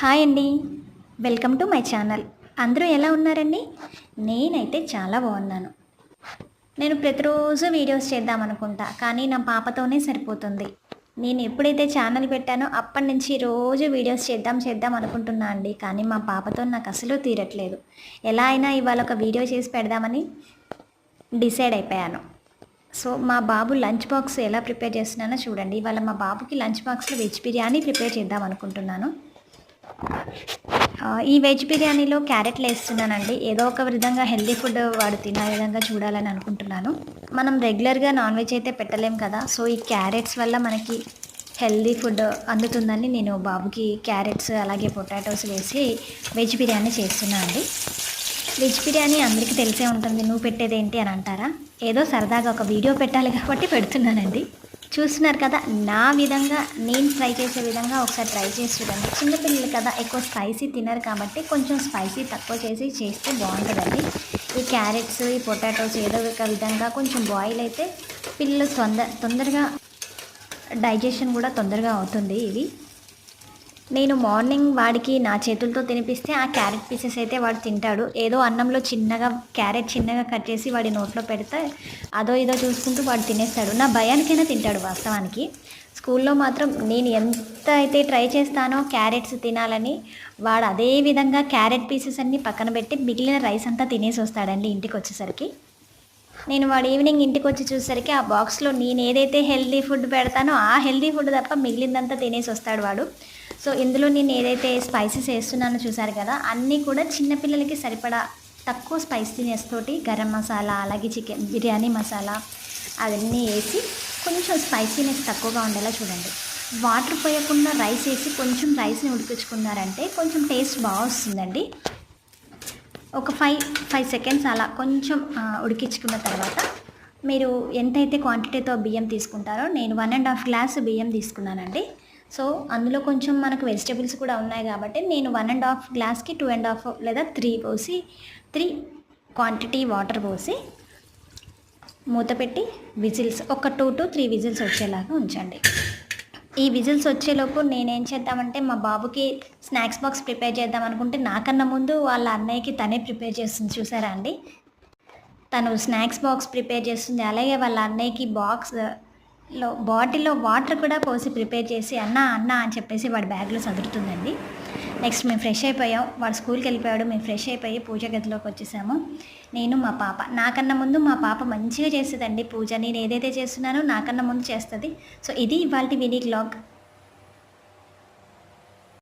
Hi అండి. Welcome to my channel. అందరూ ఎలా ఉన్నారండి? నేనైతే చాలా బాగున్నాను. నేను ప్రతిరోజు వీడియోస్ చేద్దామనుకుంటా, కానీ నా పాపతోనే సరిపోతుంది. నేను ఎప్పుడైతే ఛానల్ పెట్టానో అప్పటి నుంచి రోజు వీడియోస్ చేద్దాం అనుకుంటున్నా అండి. కానీ మా పాపతో నాకు అసలు తీరట్లేదు. ఎలా అయినా ఇవాళ ఒక వీడియో చేసి పెడదామని డిసైడ్ అయిపోయాను. సో మా బాబు లంచ్ బాక్స్ ఎలా ప్రిపేర్ చేస్తున్నానో చూడండి. ఇవాళ మా బాబుకి లంచ్ బాక్స్లో వెజ్ బిర్యానీ ప్రిపేర్ చేద్దాం అనుకుంటున్నాను. ఈ వెజ్ బిర్యానీలో క్యారెట్లు వేస్తున్నానండి. ఏదో ఒక విధంగా హెల్దీ ఫుడ్ వాడు తినే విధంగా చూడాలని అనుకుంటున్నాను. మనం రెగ్యులర్గా నాన్ వెజ్ అయితే పెట్టలేం కదా. సో ఈ క్యారెట్స్ వల్ల మనకి హెల్దీ ఫుడ్ అందుతుందని నేను బాబుకి క్యారెట్స్ అలాగే పొటాటోస్ వేసి వెజ్ బిర్యానీ చేస్తున్నాను అండి. వెజ్ బిర్యానీ అందరికీ తెలిసే ఉంటుంది. నువ్వు పెట్టేదేంటి అని అంటారా? ఏదో సరదాగా ఒక వీడియో పెట్టాలి కాబట్టి పెడుతున్నానండి. చూస్తున్నారు కదా, నా విధంగా నేను ట్రై చేసే విధంగా ఒకసారి ట్రై చేసి చూడండి. చిన్నపిల్లలు కదా, ఎక్కువ స్పైసీ తినరు కాబట్టి కొంచెం స్పైసీ తక్కువ చేస్తే బాగుంటుందండి. ఈ క్యారెట్స్, ఈ పొటాటోస్ ఏదో ఒక విధంగా కొంచెం బాయిల్ అయితే పిల్లలు తొందరగా డైజెషన్ కూడా తొందరగా అవుతుంది. ఇది నేను మార్నింగ్ వాడికి నా చేతులతో తినిపిస్తే ఆ క్యారెట్ పీసెస్ అయితే వాడు తింటాడు. ఏదో అన్నంలో క్యారెట్ చిన్నగా కట్ చేసి వాడి నోట్లో పెడితే అదో ఇదో చూసుకుంటూ వాడు తినేస్తాడు. నా భయానికైనా తింటాడు వాస్తవానికి. స్కూల్లో మాత్రం నేను ఎంత అయితే ట్రై చేస్తానో క్యారెట్స్ తినాలని, వాడు అదే విధంగా క్యారెట్ పీసెస్ అన్నీ పక్కన పెట్టి మిగిలిన రైస్ అంతా తినేసి వస్తాడండి ఇంటికి వచ్చేసరికి. నేను వాడు ఈవినింగ్ ఇంటికి వచ్చి చూసేసరికి ఆ బాక్స్లో నేను ఏదైతే హెల్దీ ఫుడ్ పెడతానో ఆ హెల్దీ ఫుడ్ తప్ప మిగిలిందంతా తినేసి వస్తాడు వాడు. సో ఇందులో నేను ఏదైతే స్పైసెస్ వేస్తున్నానో చూసారు కదా, అన్నీ కూడా చిన్నపిల్లలకి సరిపడా తక్కువ స్పైసీనెస్ తోటి గరం మసాలా అలాగే చికెన్ బిర్యానీ మసాలా అవన్నీ వేసి కొంచెం స్పైసీనెస్ తక్కువగా ఉండేలా చూడండి. వాటర్ పోయకుండా రైస్ వేసి కొంచెం రైస్ని ఉడికించుకున్నారంటే కొంచెం టేస్ట్ బాగా వస్తుందండి. ఒక 5 సెకండ్స్ అలా కొంచెం ఉడికించుకున్న తర్వాత మీరు ఎంతైతే క్వాంటిటీతో బియ్యం తీసుకుంటారో, నేను 1.5 గ్లాస్ బియ్యం తీసుకున్నానండి. సో అందులో కొంచెం మనకు వెజిటేబుల్స్ కూడా ఉన్నాయి కాబట్టి నేను 1.5 గ్లాస్కి 2.5 లేదా 3 క్వాంటిటీ వాటర్ పోసి మూత పెట్టి విజిల్స్ ఒక 2 to 3 విజిల్స్ వచ్చేలాగా ఉంచండి. ఈ విజిల్స్ వచ్చేలోపు నేనేం చేద్దామంటే మా బాబుకి స్నాక్స్ బాక్స్ ప్రిపేర్ చేద్దాం అనుకుంటే నాకన్నా ముందు వాళ్ళ అన్నయ్యకి తనే ప్రిపేర్ చేస్తుంది. చూసారా అండి, తను స్నాక్స్ బాక్స్ ప్రిపేర్ చేస్తుంది. అలాగే వాళ్ళ అన్నయ్యకి బాటిల్లో వాటర్ కూడా పోసి ప్రిపేర్ చేసి అన్న అని చెప్పేసి వాడి బ్యాగ్లో సదురుతుందండి. నెక్స్ట్ మేము ఫ్రెష్ అయిపోయాం. వాడు స్కూల్కి వెళ్ళిపోయాడు. మేము ఫ్రెష్ అయిపోయి పూజ గదిలోకి వచ్చేసాము. నేను మా పాప, నాకన్నా ముందు మా పాప మంచిగా చేస్తుందండి పూజ. నేను ఏదైతే చేస్తున్నానో నాకన్నా ముందు చేస్తుంది. సో ఇది ఇవాళ మినీ వ్లాగ్.